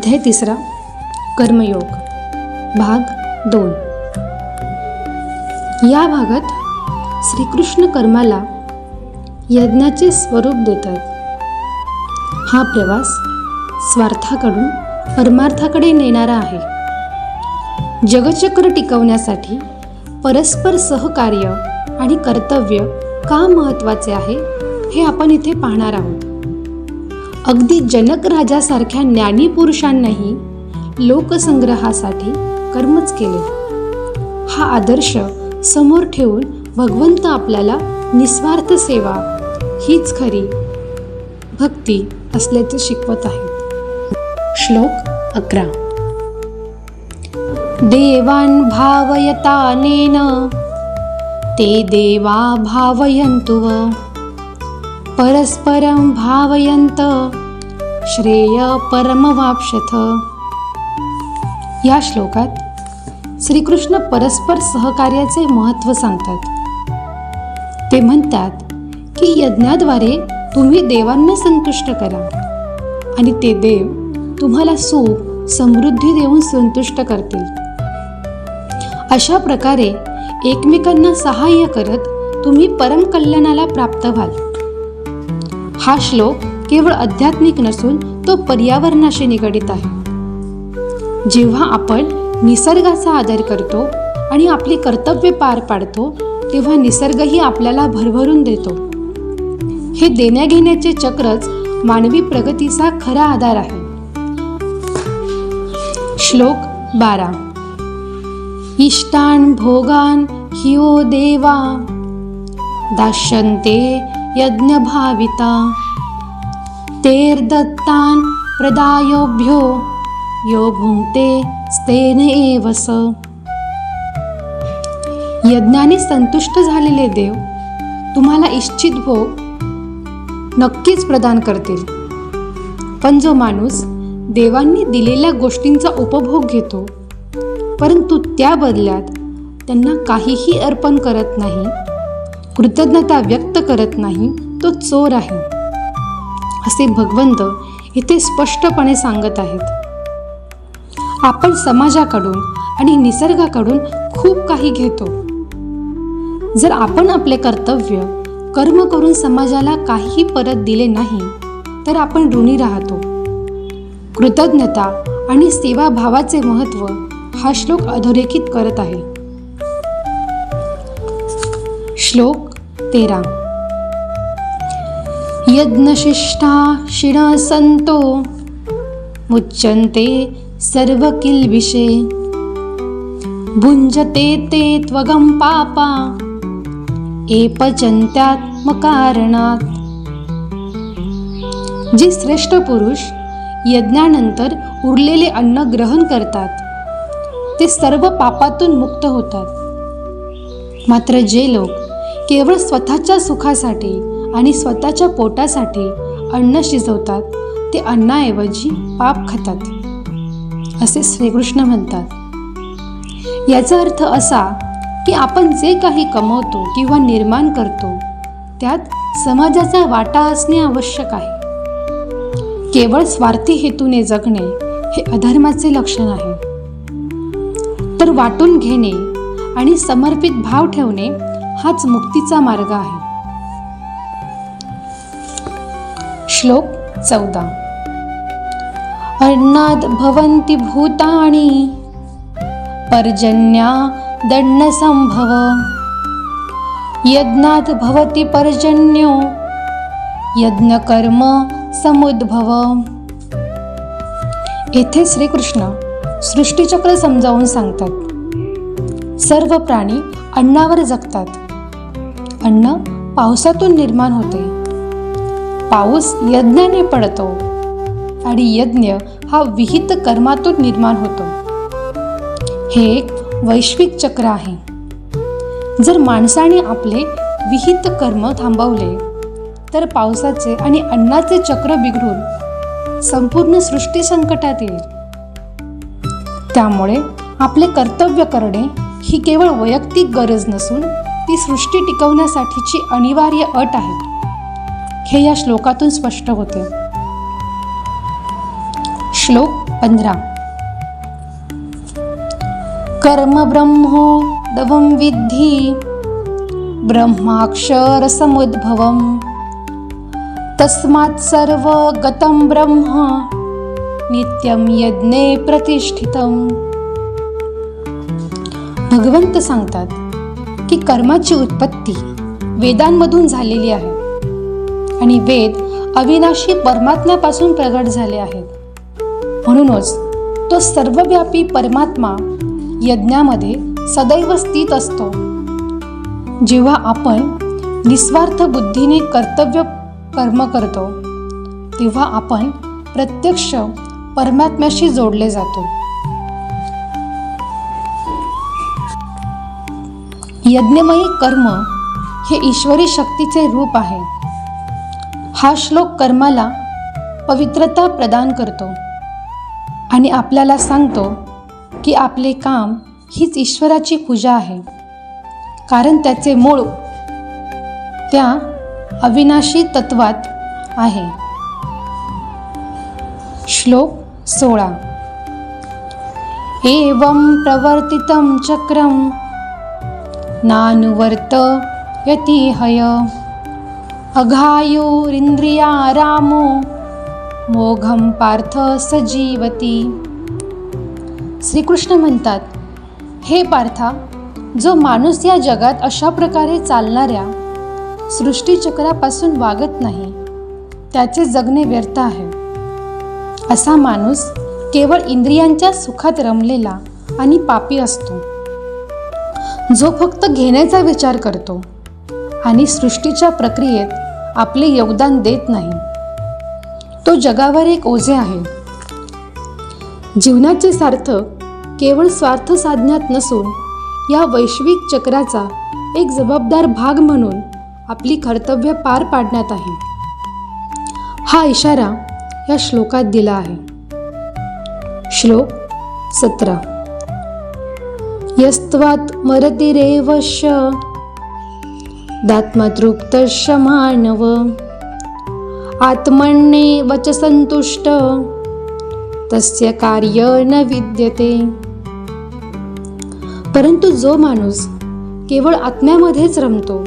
अध्याय 3 कर्मयोग भाग 2। या भागात श्रीकृष्ण कर्माला यज्ञाचे स्वरूप देतात। हा प्रवास स्वार्थाकडून परमार्थाकडे नेणारा आहे। जगचक्र टिकवण्यासाठी परस्पर सहकार्य आणि कर्तव्य का महत्त्वाचे आहे हे आपण इथे पाहणार आहोत। अगदी जनक राजासारख्या ज्ञानी पुरुषांनाही लोकसंग्रहासाठी कर्मच केले। हा आदर्श समोर ठेवून भगवंत आपल्याला निस्वार्थ सेवा हीच खरी भक्ती असल्याचे शिकवत आहेत। श्लोक 11। देवान् भावयतानेन ते देवा भावयन्तु व परस्परं भावयन्त श्रेय परमवाप्स्यथ। या श्लोकात श्रीकृष्ण परस्पर सहकार्याचे महत्त्व सांगतात। ते म्हणतात की यज्ञाद्वारे तुम्ही देवांना संतुष्ट करा आणि ते देव तुम्हाला सुख समृद्धी देऊन संतुष्ट करतील। अशा प्रकारे एकमेकांना सहाय्य करत तुम्ही परम कल्याणाला प्राप्त व्हाल। हा श्लोक केवळ आध्यात्मिक नसून तो पर्यावरणाशी निगडित आहे। जेव्हा आपण निसर्गाचा आदर करतो आणि आपली कर्तव्य पार पाडतो तेव्हा निसर्गही आपल्याला भरभरून देतो। हे देण्याघेण्याचे चक्रच मानवी प्रगतीचा खरा आधार आहे। श्लोक 12। इष्टान् भोगान् ह्यो देवा दास्यन्ते यज्ञभाविता तेर्दत्तान् प्रदायोभ्यो यो भुङ्क्ते स्तेन एव स। यज्ञाने संतुष्ट झालेले देव तुम्हाला इच्छित भोग नक्कीच प्रदान करतील, पण जो माणूस देवांनी दिलेल्या गोष्टींचा उपभोग घेतो परंतु त्या बदल्यात त्यांना काहीही अर्पण करत नाही, कृतज्ञता व्यक्त करत नाही, तो चोर आहे असे भगवंत इथे स्पष्टपणे सांगत आहेत। आपण समाजाकडून आणि निसर्गाकडून खूप काही घेतो। जर आपण आपले कर्तव्य कर्म करून समाजाला काहीही परत दिले नाही तर आपण ऋणी राहतो। कृतज्ञता आणि सेवाभावाचे महत्त्व हा श्लोक अधोरेखित करत आहे। श्लोक 13। यज्ञशिष्टा शिणः सन्तो मुच्यन्ते सर्वकिल्बिषे भुञ्जते ते त्वगं पापा ये पचन्त्यात्मकारणात्। जे श्रेष्ठ पुरुष यज्ञानंतर उरलेले अन्न ग्रहण करतात ते सर्व पापातून मुक्त होतात। मात्र जे लोक केवळ स्वतःच्या सुखासाठी आणि स्वतःच्या पोटासाठी अन्न शिजवतात ते अन्नाऐवजी पाप खातात असे श्रीकृष्ण म्हणतात। याचा अर्थ असा की आपण जे काही कमवतो किंवा निर्माण करतो त्यात समाजाचा वाटा असणे आवश्यक आहे। केवळ स्वार्थी हेतूने जगणे हे अधर्माचे लक्षण आहे, तर वाटून घेणे आणि समर्पित भाव ठेवणे हाच मुक्तीचा मार्ग आहे। श्लोक 14। अन्नाद् भवन्ति भूतानि पर्जन्यादन्नसम्भव यज्ञात् भवति पर्जन्यो यज्ञकर्म समुद्भव। येथे श्रीकृष्ण सृष्टीचक्र समजावून सांगतात। सर्व प्राणी अन्नावर जगतात। अन्न पावसातून निर्माण होते, पाऊस यज्ञाने पडतो आणि यज्ञ हा विहित कर्मातून निर्माण होतो। हे एक वैश्विक चक्र आहे। जर माणसाने आपले विहित कर्म थांबवले तर पावसाचे आणि अन्नाचे चक्र बिघडून संपूर्ण सृष्टी संकटात येईल। त्यामुळे आपले कर्तव्य करणे ही केवळ वैयक्तिक गरज नसून ती सृष्टी टिकवण्यासाठीची अनिवार्य अट आहे, हे या श्लोकातून स्पष्ट होते। श्लोक 15. कर्म ब्रह्मो दवं विद्धि ब्रह्माक्षर समुद्भवम् तस्मात् सर्व गतं ब्रह्म नित्यं यज्ञे प्रतिष्ठितम्. भगवंत सांगतात की कर्माची उत्पत्ती वेदांमधून झालेली आहे आणि वेद अविनाशी परमात्म्यापासून प्रगट झाले आहेत. म्हणूनच तो सर्वव्यापी परमात्मा यज्ञामध्ये सदैव स्थित असतो. जेव्हा आपण निस्वार्थ बुद्धीने कर्म करतो तेव्हा आपण प्रत्यक्ष परमात्म्याशी जोडले जातो. यज्ञमयी कर्म हे ईश्वरी शक्तीचे रूप आहे. हा श्लोक कर्माला पवित्रता प्रदान करतो आणि आपल्याला सांगतो की आपले काम हीच ईश्वराची पूजा आहे, कारण त्याचे मूळ त्या अविनाशी तत्वात आहे. श्लोक 16. एवं प्रवर्तितं चक्रं नानुवर्तयति हय अघायुरिंद्रिया रामो मोघम पार्थ सजीवती. श्रीकृष्ण म्हणतात, हे पार्था, जो माणूस या जगात अशा प्रकारे चालणाऱ्या सृष्टीचक्रापासून वागत नाही त्याचे जगणे व्यर्थ आहे. असा माणूस केवळ इंद्रियांच्या सुखात रमलेला आणि पापी असतो, जो फक्त घेण्याचा विचार करतो आणि सृष्टीच्या प्रक्रियेत आपले योगदान देत नाही. तो जगावर एक ओझे आहे. जीवनाचे सार्थक केवळ स्वार्थ साधण्यात नसून या वैश्विक चक्राचा एक जबाबदार भाग म्हणून आपली कर्तव्य पार पाडण्यात आहे. हा इशारा या श्लोकात दिला आहे. श्लोक 17. यस्त्वात् मरतिरेवश्य दात्मतृप्तश्च मानव आत्मन्येव च संतुष्ट तस्य कार्य न विद्यते. परंतु जो माणूस केवळ आत्म्यामध्येच रमतो,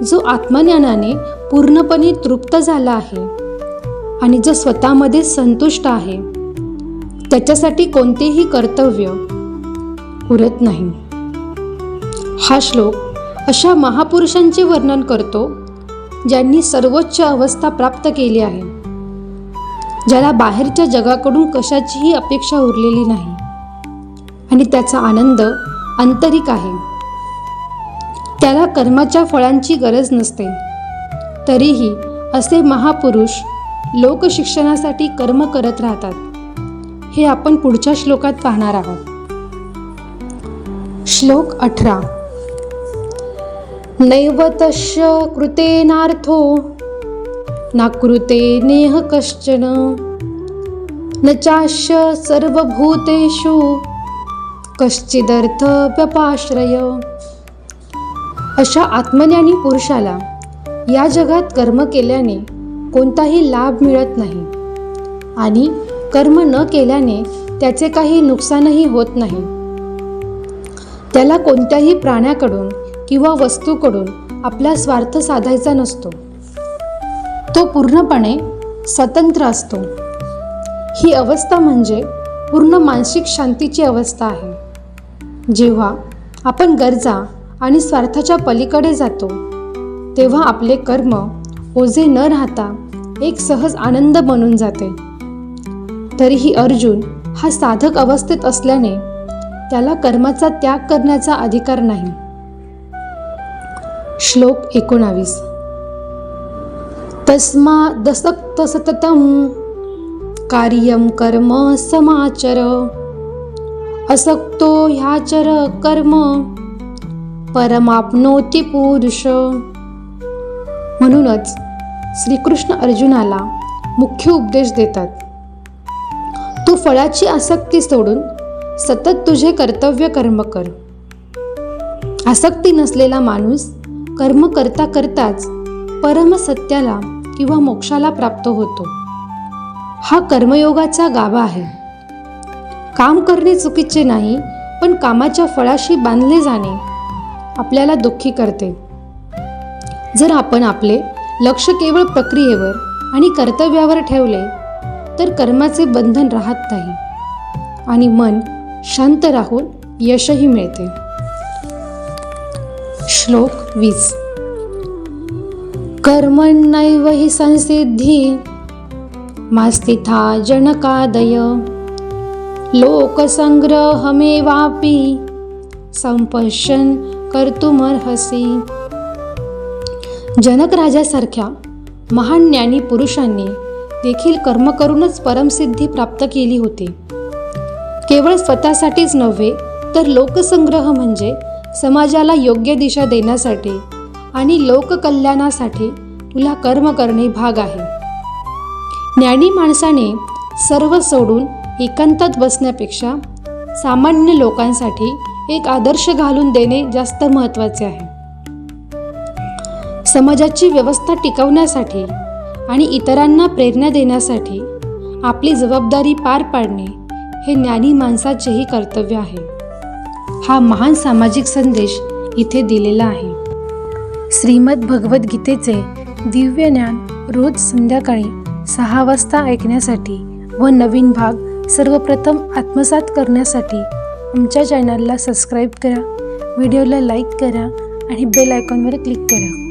जो आत्मज्ञानाने पूर्णपणे तृप्त झाला आहे आणि जो स्वतःमध्ये संतुष्ट आहे, त्याच्यासाठी कोणतेही कर्तव्य उरत नाही. हा श्लोक अशा महापुरुषांचे वर्णन करतो ज्यांनी सर्वोच्च अवस्था प्राप्त केली आहे, ज्याला बाहेरच्या जगाकडून कशाचीही अपेक्षा उरलेली नाही आणि त्याचा आनंद आंतरिक आहे. त्याला कर्माच्या फळांची गरज नसते. तरीही असे महापुरुष लोकशिक्षणासाठी कर्म करत राहतात. हे आपण पुढच्या श्लोकात पाहणार आहोत. श्लोक 18. नैव तस्य कृतेनार्थो न कृते नेह कश्चन न चास्य सर्वभूतेषु कश्चिदर्थ व्यपाश्रय. अशा आत्मज्ञानी पुरुषाला या जगात कर्म केल्याने कोणताही लाभ मिळत नाही आणि कर्म न केल्याने त्याचे काही नुकसानही होत नाही. त्याला कोणत्याही प्राण्याकडून किंवा वस्तूकडून आपला स्वार्थ साधायचा नसतो. तो पूर्णपणे स्वतंत्र असतो. ही अवस्था म्हणजे पूर्ण मानसिक शांतीची अवस्था आहे. जेव्हा आपण गरजा आणि स्वार्थाच्या पलीकडे जातो तेव्हा आपले कर्म ओझे न राहता एक सहज आनंद बनून जाते. तरीही अर्जुन हा साधक अवस्थेत असल्याने त्याला कर्माचा त्याग करण्याचा अधिकार नाही. श्लोक 19. तस्मादसक्त सततं कार्यं कर्म समाचर असक्तो ह्याचर कर्म परमाप्नोति पुरुष. म्हणूनच श्रीकृष्ण अर्जुनाला मुख्य उपदेश देतात. तू फळाची आसक्ती सोडून सतत तुझे कर्तव्य कर्म कर. आसक्ती नसलेला माणूस कर्म करता करताच परमसत्याला किंवा मोक्षाला प्राप्त होतो. हा कर्मयोगाचा गाभा आहे. काम करणे चुकीचे नाही, पण कामाच्या फळाशी बांधले जाणे आपल्याला दुःखी करते. जर आपण आपले लक्ष केवळ प्रक्रियेवर आणि कर्तव्यावर ठेवले तर कर्माचे बंधन राहत नाही आणि मन शांत राहून यशही मिळते. श्लोक 20. कर्मण्यैव हि संसिद्धी मास्तिथा जनकादय लोकसंग्रहमेवापि संपश्यन् कर्तुमर्हसि. जनक राजासारख्या महान ज्ञानी पुरुषांनी देखील कर्म करूनच परमसिद्धी प्राप्त केली होती. केवळ स्वतःसाठीच नव्हे तर लोकसंग्रह म्हणजे समाजाला योग्य दिशा देण्यासाठी आणि लोककल्याणासाठी तुला कर्म करणे भाग आहे. ज्ञानी माणसाने सर्व सोडून एकांतात बसण्यापेक्षा सामान्य लोकांसाठी एक आदर्श घालून देणे जास्त महत्त्वाचे आहे. समाजाची व्यवस्था टिकवण्यासाठी आणि इतरांना प्रेरणा देण्यासाठी आपली जबाबदारी पार पाडणे हे ज्ञानी माणसाचेही कर्तव्य आहे. हा महान सामाजिक संदेश इथे दिलेला आहे. श्रीमद भगवद्गीतेचे दिव्य ज्ञान रोज संध्याकाळी 6 वाजता ऐकण्यासाठी व नवीन भाग सर्वप्रथम आत्मसात करण्यासाठी आमच्या चॅनलला सबस्क्राईब करा, व्हिडिओला लाईक करा आणि बेल आयकॉनवर क्लिक करा.